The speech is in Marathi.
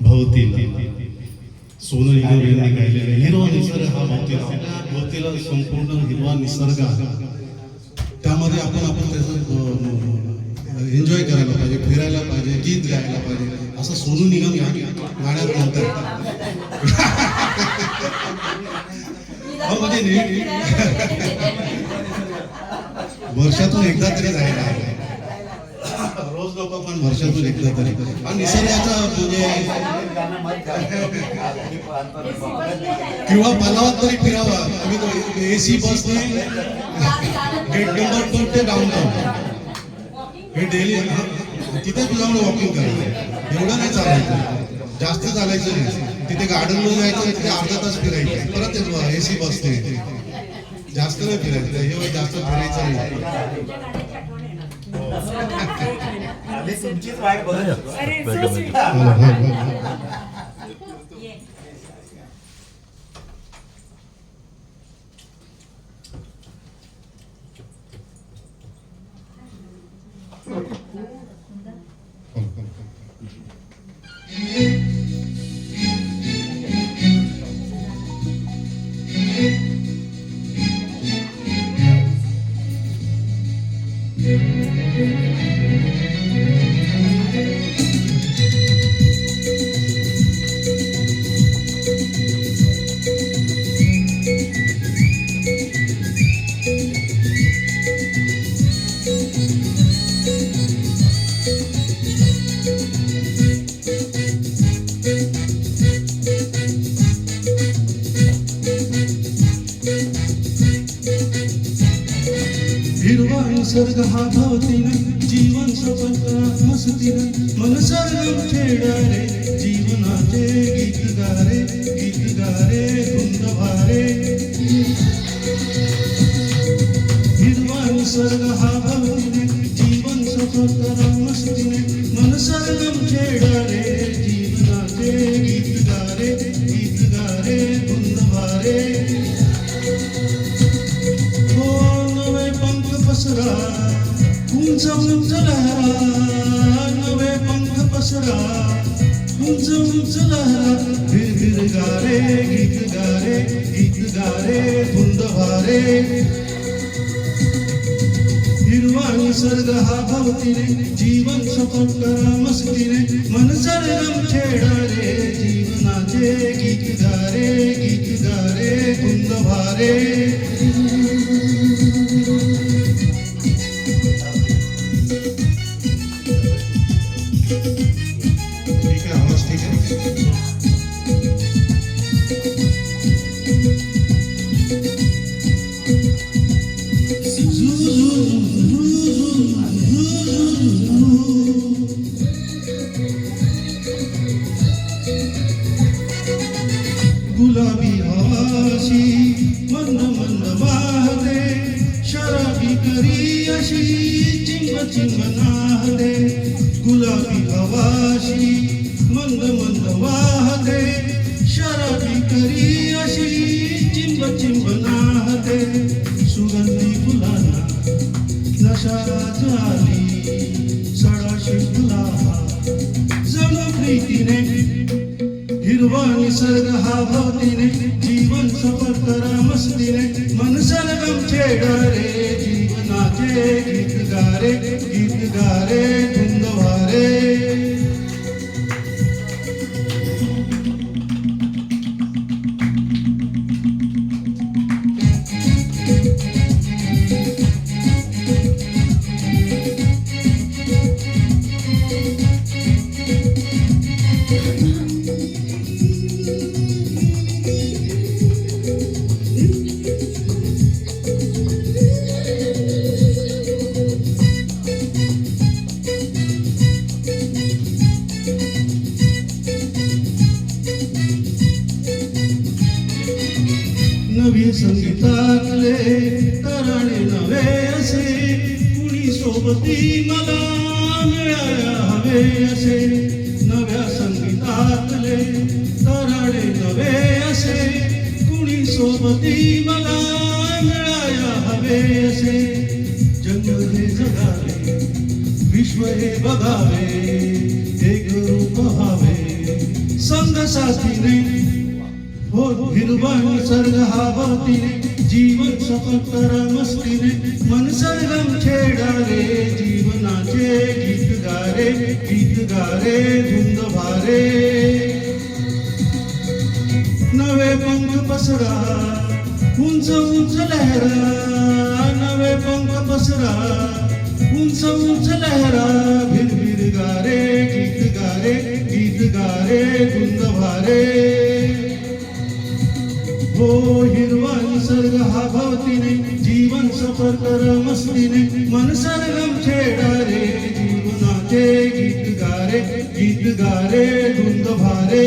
भवतीला सोनू निगम यांनी गायलेला हिरवा निसर्ग हा भवतीला संपूर्ण हिरवा निसर्ग त्यामध्ये आपण त्याचं एन्जॉय करायला पाहिजे, फिरायला पाहिजे, गीत गायला पाहिजे असं सोनू निगम या गाण्यात म्हणतात. म्हणजे वर्षातून एकदा तरी जायला रोज नको पण वर्षातून एकदा तरी. आणि निसर्गाचा म्हणजे किंवा पालावात तरी फिरावा. आम्ही AC बसने गेट नंबर 2 ते डाऊनटाऊन हे डेली तिथे जाऊन वॉकिंग करायचं. एवढं नाही चालायचं, जास्त चालायचं नाही. तिथे गार्डनमध्ये जायचं, तिथे अर्धा तास फिरायचं, परत AC बसने जास्त नाही फिरायचं. हे जास्त फिरायचं नाही. तुमचीच वाट बघत हिरवा निसर्ग हा भवतीनं जीवन सफल करा मस्तीनं मन सरगम खेळा रे जीवनाचे गीत गारे धुंद भारे. हिरवा निसर्ग हा भवतीनं जीवन सफल करा मस्तीनं मन सरगम खेळा रे जीवनाचे गीत गारे धुंद भारे. पसरा उंच उंच लहरा, नवे पंख पसरा उंच उंच लहरा. फिर गारे गीत गारे धुंद भारे. हिरवा निसर्ग हा भवतीने जीवन सफल करा मस्तीने मन सरगम छेडा रे जीवनाचे गीत गारे धुंद भारे. गुलाबी हवाशी मंद मंद वाहते शराबी करी अशी चिंब नाहते. गुलाबी हवाशी मंद मंद वाहते शराबी करी अशी चिंब नाहते. सुगंधी फुलांना नशा झाली सडाशी फुला जणू प्रीतीने. हिरवा निसर्ग हा भवतीने जीवन सफल करा मस्तीने मन सरगम छेडा रे जीवनाचे गीत गारे धुंद भारे. नवी संगीतातले तराणे नवे असे कुणी सोबती मला मिळाया हवे असे. नव्या संगीतातले तराणे नवे असे कुणी सोबती मला मिळाया हवे असे. जग हे जगावे विश्व हे बघावे एक रूप हवे साथीने हो हिरवा निसर्ग हा भोवतीने जीवन सफर कर मस्तीने मन सरगम छेडारे जीवनाचे गीत गारे धुंद भारे नवे पंख पसरा उंच उंच लहरा नवे पंख पसरा उंच उंच लहरा भिरभिर गारे गीत गारे धुंद भारे हो हिरवा निसर्ग हा भोवतीने जीवन सफर कर मस्तीने मन सरगम छेडारे जीवनाचे गीत गारे धुंद भारे